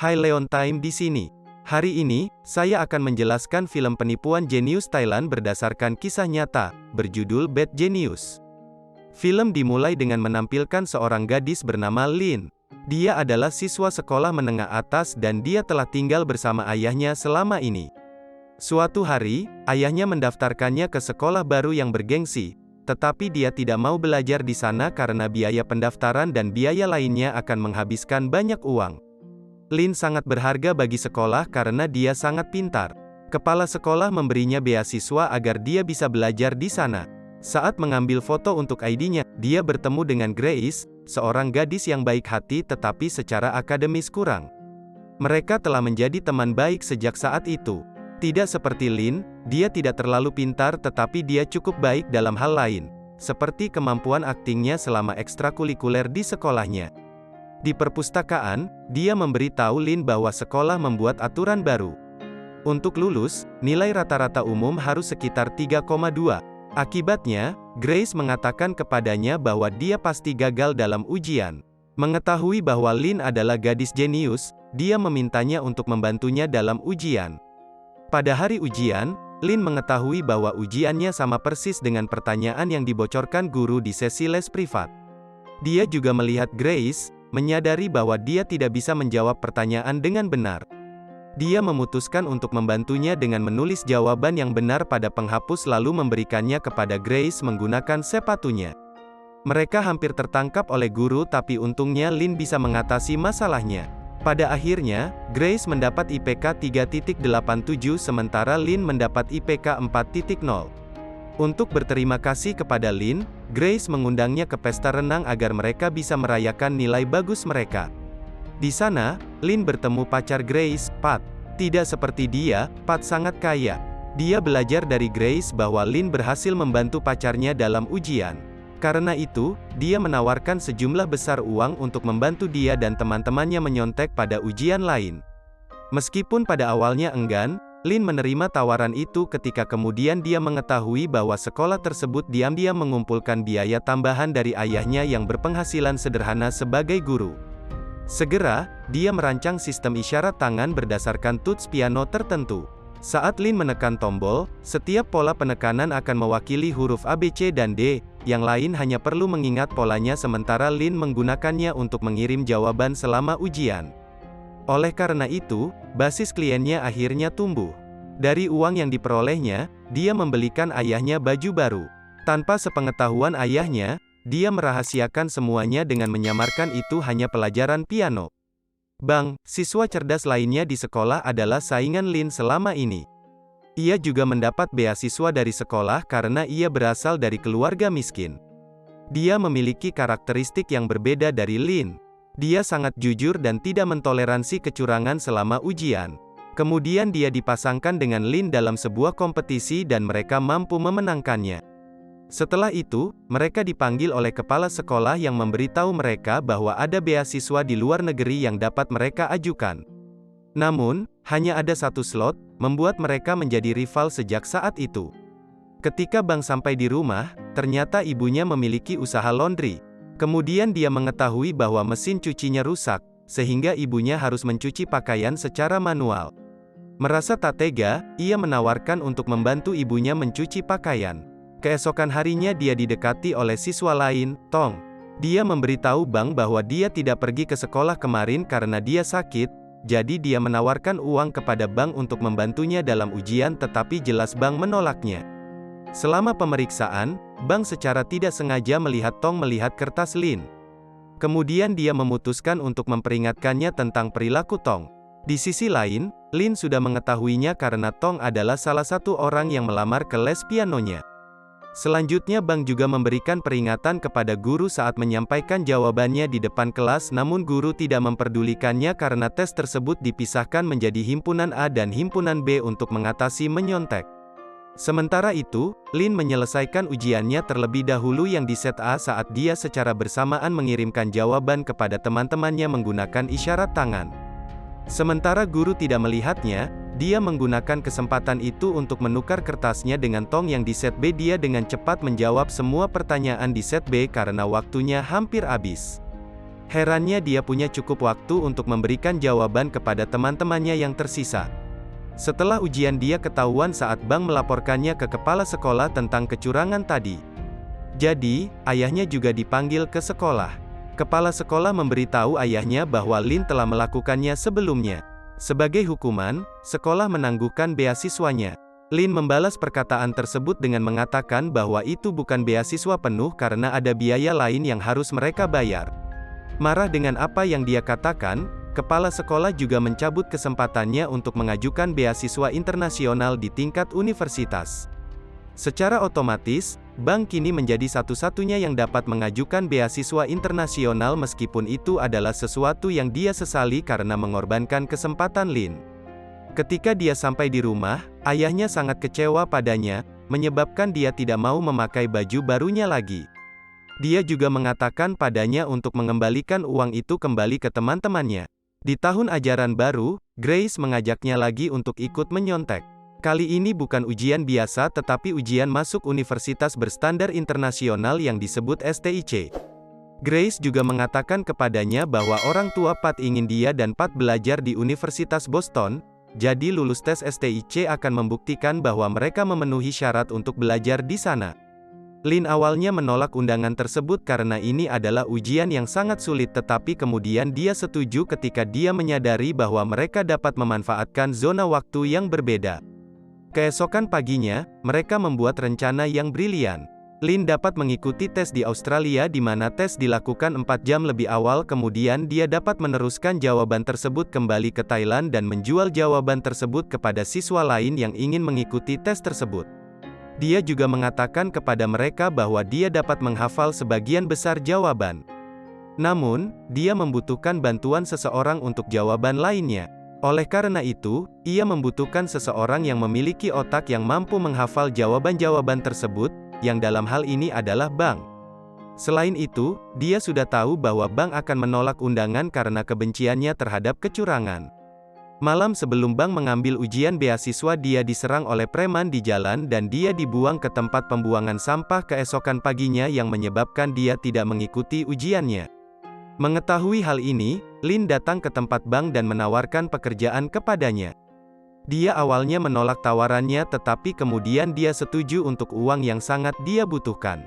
Hai Leontime di sini. Hari ini, saya akan menjelaskan film penipuan jenius Thailand berdasarkan kisah nyata, berjudul Bad Genius. Film dimulai dengan menampilkan seorang gadis bernama Lin. Dia adalah siswa sekolah menengah atas dan dia telah tinggal bersama ayahnya selama ini. Suatu hari, ayahnya mendaftarkannya ke sekolah baru yang bergengsi, tetapi dia tidak mau belajar di sana karena biaya pendaftaran dan biaya lainnya akan menghabiskan banyak uang. Lin sangat berharga bagi sekolah karena dia sangat pintar. Kepala sekolah memberinya beasiswa agar dia bisa belajar di sana. Saat mengambil foto untuk ID-nya, dia bertemu dengan Grace, seorang gadis yang baik hati tetapi secara akademis kurang. Mereka telah menjadi teman baik sejak saat itu. Tidak seperti Lin, dia tidak terlalu pintar tetapi dia cukup baik dalam hal lain, seperti kemampuan aktingnya selama ekstrakurikuler di sekolahnya. Di perpustakaan, dia memberitahu Lin bahwa sekolah membuat aturan baru. Untuk lulus, nilai rata-rata umum harus sekitar 3,2. Akibatnya, Grace mengatakan kepadanya bahwa dia pasti gagal dalam ujian. Mengetahui bahwa Lin adalah gadis jenius, dia memintanya untuk membantunya dalam ujian. Pada hari ujian, Lin mengetahui bahwa ujiannya sama persis dengan pertanyaan yang dibocorkan guru di sesi les privat. Dia juga melihat Grace, menyadari bahwa dia tidak bisa menjawab pertanyaan dengan benar. Dia memutuskan untuk membantunya dengan menulis jawaban yang benar pada penghapus lalu memberikannya kepada Grace menggunakan sepatunya. Mereka hampir tertangkap oleh guru tapi untungnya Lin bisa mengatasi masalahnya. Pada akhirnya, Grace mendapat IPK 3.87 sementara Lin mendapat IPK 4.0. Untuk berterima kasih kepada Lin, Grace mengundangnya ke pesta renang agar mereka bisa merayakan nilai bagus mereka. Di sana, Lin bertemu pacar Grace, Pat. Tidak seperti dia, Pat sangat kaya. Dia belajar dari Grace bahwa Lin berhasil membantu pacarnya dalam ujian. Karena itu, dia menawarkan sejumlah besar uang untuk membantu dia dan teman-temannya menyontek pada ujian lain. Meskipun pada awalnya enggan, Lin menerima tawaran itu ketika kemudian dia mengetahui bahwa sekolah tersebut diam-diam mengumpulkan biaya tambahan dari ayahnya yang berpenghasilan sederhana sebagai guru. Segera, dia merancang sistem isyarat tangan berdasarkan tuts piano tertentu. Saat Lin menekan tombol, setiap pola penekanan akan mewakili huruf A, B, C, dan D, yang lain hanya perlu mengingat polanya sementara Lin menggunakannya untuk mengirim jawaban selama ujian. Oleh karena itu, basis kliennya akhirnya tumbuh. Dari uang yang diperolehnya, dia membelikan ayahnya baju baru. Tanpa sepengetahuan ayahnya, dia merahasiakan semuanya dengan menyamarkan itu hanya pelajaran piano. Bang, siswa cerdas lainnya di sekolah adalah saingan Lin selama ini. Ia juga mendapat beasiswa dari sekolah karena ia berasal dari keluarga miskin. Dia memiliki karakteristik yang berbeda dari Lin. Dia sangat jujur dan tidak mentoleransi kecurangan selama ujian. Kemudian dia dipasangkan dengan Lin dalam sebuah kompetisi dan mereka mampu memenangkannya. Setelah itu, mereka dipanggil oleh kepala sekolah yang memberitahu mereka bahwa ada beasiswa di luar negeri yang dapat mereka ajukan. Namun, hanya ada satu slot, membuat mereka menjadi rival sejak saat itu. Ketika Bang sampai di rumah, ternyata ibunya memiliki usaha laundry. Kemudian dia mengetahui bahwa mesin cucinya rusak, sehingga ibunya harus mencuci pakaian secara manual. Merasa tak tega, ia menawarkan untuk membantu ibunya mencuci pakaian. Keesokan harinya dia didekati oleh siswa lain, Tong. Dia memberitahu Bang bahwa dia tidak pergi ke sekolah kemarin karena dia sakit, jadi dia menawarkan uang kepada Bang untuk membantunya dalam ujian tetapi jelas Bang menolaknya. Selama pemeriksaan, Bang secara tidak sengaja melihat Tong melihat kertas Lin. Kemudian dia memutuskan untuk memperingatkannya tentang perilaku Tong. Di sisi lain, Lin sudah mengetahuinya karena Tong adalah salah satu orang yang melamar ke les pianonya. Selanjutnya Bang juga memberikan peringatan kepada guru saat menyampaikan jawabannya di depan kelas namun guru tidak memperdulikannya karena tes tersebut dipisahkan menjadi himpunan A dan himpunan B untuk mengatasi menyontek. Sementara itu, Lin menyelesaikan ujiannya terlebih dahulu yang di set A saat dia secara bersamaan mengirimkan jawaban kepada teman-temannya menggunakan isyarat tangan. Sementara guru tidak melihatnya, dia menggunakan kesempatan itu untuk menukar kertasnya dengan Tong yang di set B. Dia dengan cepat menjawab semua pertanyaan di set B karena waktunya hampir habis. Herannya dia punya cukup waktu untuk memberikan jawaban kepada teman-temannya yang tersisa. Setelah ujian dia ketahuan saat Bang melaporkannya ke kepala sekolah tentang kecurangan tadi. Jadi, ayahnya juga dipanggil ke sekolah. Kepala sekolah memberitahu ayahnya bahwa Lin telah melakukannya sebelumnya. Sebagai hukuman, sekolah menangguhkan beasiswanya. Lin membalas perkataan tersebut dengan mengatakan bahwa itu bukan beasiswa penuh karena ada biaya lain yang harus mereka bayar. Marah dengan apa yang dia katakan, kepala sekolah juga mencabut kesempatannya untuk mengajukan beasiswa internasional di tingkat universitas. Secara otomatis, Bang kini menjadi satu-satunya yang dapat mengajukan beasiswa internasional meskipun itu adalah sesuatu yang dia sesali karena mengorbankan kesempatan Lin. Ketika dia sampai di rumah, ayahnya sangat kecewa padanya, menyebabkan dia tidak mau memakai baju barunya lagi. Dia juga mengatakan padanya untuk mengembalikan uang itu kembali ke teman-temannya. Di tahun ajaran baru, Grace mengajaknya lagi untuk ikut menyontek. Kali ini bukan ujian biasa tetapi ujian masuk universitas berstandar internasional yang disebut STIC. Grace juga mengatakan kepadanya bahwa orang tua Pat ingin dia dan Pat belajar di Universitas Boston, jadi lulus tes STIC akan membuktikan bahwa mereka memenuhi syarat untuk belajar di sana. Lin awalnya menolak undangan tersebut karena ini adalah ujian yang sangat sulit tetapi kemudian dia setuju ketika dia menyadari bahwa mereka dapat memanfaatkan zona waktu yang berbeda. Keesokan paginya, mereka membuat rencana yang brilian. Lin dapat mengikuti tes di Australia di mana tes dilakukan 4 jam lebih awal kemudian dia dapat meneruskan jawaban tersebut kembali ke Thailand dan menjual jawaban tersebut kepada siswa lain yang ingin mengikuti tes tersebut. Dia juga mengatakan kepada mereka bahwa dia dapat menghafal sebagian besar jawaban. Namun, dia membutuhkan bantuan seseorang untuk jawaban lainnya. Oleh karena itu, ia membutuhkan seseorang yang memiliki otak yang mampu menghafal jawaban-jawaban tersebut, yang dalam hal ini adalah Bang. Selain itu, dia sudah tahu bahwa Bang akan menolak undangan karena kebenciannya terhadap kecurangan. Malam sebelum Bang mengambil ujian beasiswa dia diserang oleh preman di jalan dan dia dibuang ke tempat pembuangan sampah keesokan paginya yang menyebabkan dia tidak mengikuti ujiannya. Mengetahui hal ini, Lin datang ke tempat Bang dan menawarkan pekerjaan kepadanya. Dia awalnya menolak tawarannya tetapi kemudian dia setuju untuk uang yang sangat dia butuhkan.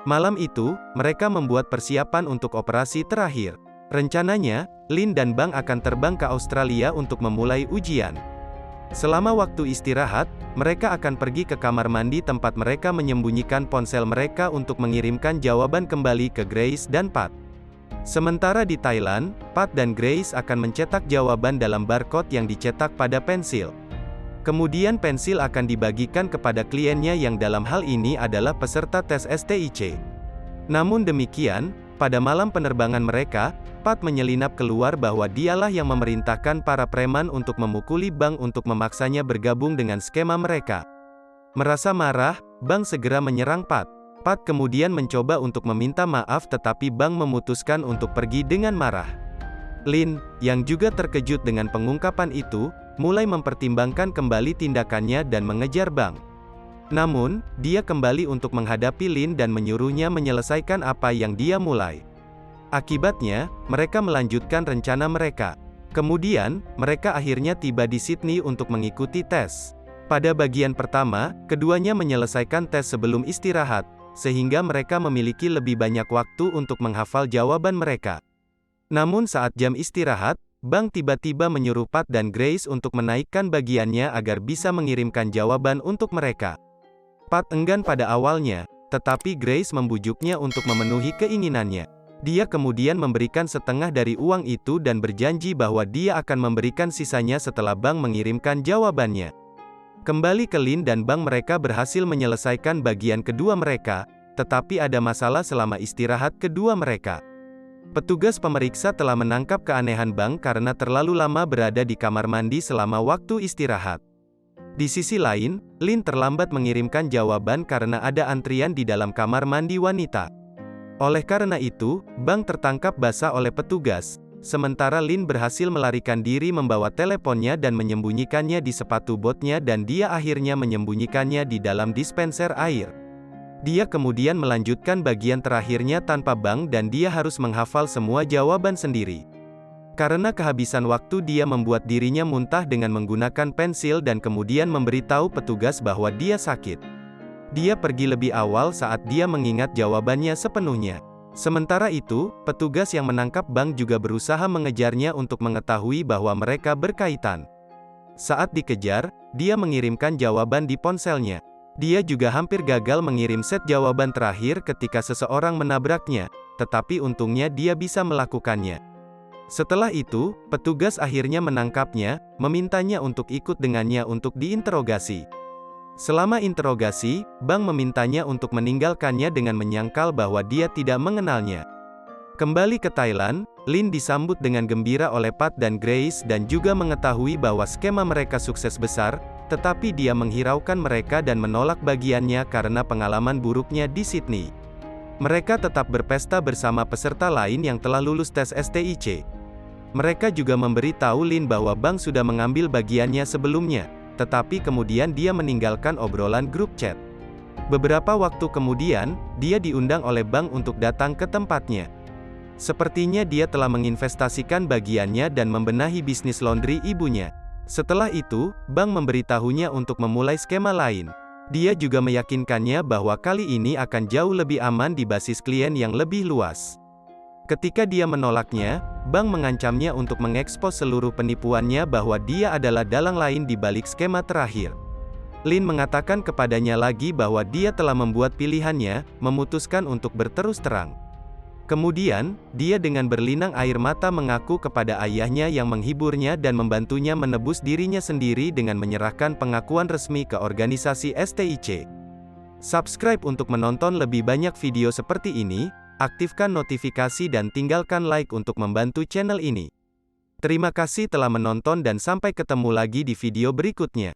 Malam itu, mereka membuat persiapan untuk operasi terakhir. Rencananya, Lin dan Bang akan terbang ke Australia untuk memulai ujian. Selama waktu istirahat, mereka akan pergi ke kamar mandi tempat mereka menyembunyikan ponsel mereka untuk mengirimkan jawaban kembali ke Grace dan Pat. Sementara di Thailand, Pat dan Grace akan mencetak jawaban dalam barcode yang dicetak pada pensil. Kemudian pensil akan dibagikan kepada kliennya yang dalam hal ini adalah peserta tes STIC. Namun demikian, pada malam penerbangan mereka, Pat menyelinap keluar bahwa dialah yang memerintahkan para preman untuk memukuli Bang untuk memaksanya bergabung dengan skema mereka. Merasa marah, Bang segera menyerang Pat. Pat kemudian mencoba untuk meminta maaf tetapi Bang memutuskan untuk pergi dengan marah. Lin, yang juga terkejut dengan pengungkapan itu, mulai mempertimbangkan kembali tindakannya dan mengejar Bang. Namun, dia kembali untuk menghadapi Lin dan menyuruhnya menyelesaikan apa yang dia mulai. Akibatnya, mereka melanjutkan rencana mereka. Kemudian, mereka akhirnya tiba di Sydney untuk mengikuti tes. Pada bagian pertama, keduanya menyelesaikan tes sebelum istirahat, sehingga mereka memiliki lebih banyak waktu untuk menghafal jawaban mereka. Namun saat jam istirahat, Bang tiba-tiba menyuruh Pat dan Grace untuk menaikkan bagiannya agar bisa mengirimkan jawaban untuk mereka. Pat enggan pada awalnya, tetapi Grace membujuknya untuk memenuhi keinginannya. Dia kemudian memberikan setengah dari uang itu dan berjanji bahwa dia akan memberikan sisanya setelah Bang mengirimkan jawabannya. Kembali ke Lin dan Bang mereka berhasil menyelesaikan bagian kedua mereka, tetapi ada masalah selama istirahat kedua mereka. Petugas pemeriksa telah menangkap keanehan Bang karena terlalu lama berada di kamar mandi selama waktu istirahat. Di sisi lain, Lin terlambat mengirimkan jawaban karena ada antrian di dalam kamar mandi wanita. Oleh karena itu, Bang tertangkap basah oleh petugas. Sementara Lin berhasil melarikan diri membawa teleponnya dan menyembunyikannya di sepatu botnya dan dia akhirnya menyembunyikannya di dalam dispenser air. Dia kemudian melanjutkan bagian terakhirnya tanpa bank dan dia harus menghafal semua jawaban sendiri. Karena kehabisan waktu dia membuat dirinya muntah dengan menggunakan pensil dan kemudian memberitahu petugas bahwa dia sakit. Dia pergi lebih awal saat dia mengingat jawabannya sepenuhnya. Sementara itu, petugas yang menangkap bank juga berusaha mengejarnya untuk mengetahui bahwa mereka berkaitan. Saat dikejar, dia mengirimkan jawaban di ponselnya. Dia juga hampir gagal mengirim set jawaban terakhir ketika seseorang menabraknya, tetapi untungnya dia bisa melakukannya. Setelah itu, petugas akhirnya menangkapnya, memintanya untuk ikut dengannya untuk diinterogasi. Selama interogasi, bank memintanya untuk meninggalkannya dengan menyangkal bahwa dia tidak mengenalnya. Kembali ke Thailand, Lin disambut dengan gembira oleh Pat dan Grace dan juga mengetahui bahwa skema mereka sukses besar, tetapi dia menghiraukan mereka dan menolak bagiannya karena pengalaman buruknya di Sydney. Mereka tetap berpesta bersama peserta lain yang telah lulus tes STIC. Mereka juga memberi tahu Lin bahwa bank sudah mengambil bagiannya sebelumnya, tetapi kemudian dia meninggalkan obrolan grup chat. Beberapa waktu kemudian, dia diundang oleh bank untuk datang ke tempatnya. Sepertinya dia telah menginvestasikan bagiannya dan membenahi bisnis laundry ibunya. Setelah itu, bank memberitahunya untuk memulai skema lain. Dia juga meyakinkannya bahwa kali ini akan jauh lebih aman di basis klien yang lebih luas. Ketika dia menolaknya, bank mengancamnya untuk mengekspos seluruh penipuannya bahwa dia adalah dalang lain di balik skema terakhir. Lin mengatakan kepadanya lagi bahwa dia telah membuat pilihannya, memutuskan untuk berterus terang. Kemudian, dia dengan berlinang air mata mengaku kepada ayahnya yang menghiburnya dan membantunya menebus dirinya sendiri dengan menyerahkan pengakuan resmi ke organisasi STIC. Subscribe untuk menonton lebih banyak video seperti ini, aktifkan notifikasi dan tinggalkan like untuk membantu channel ini. Terima kasih telah menonton dan sampai ketemu lagi di video berikutnya.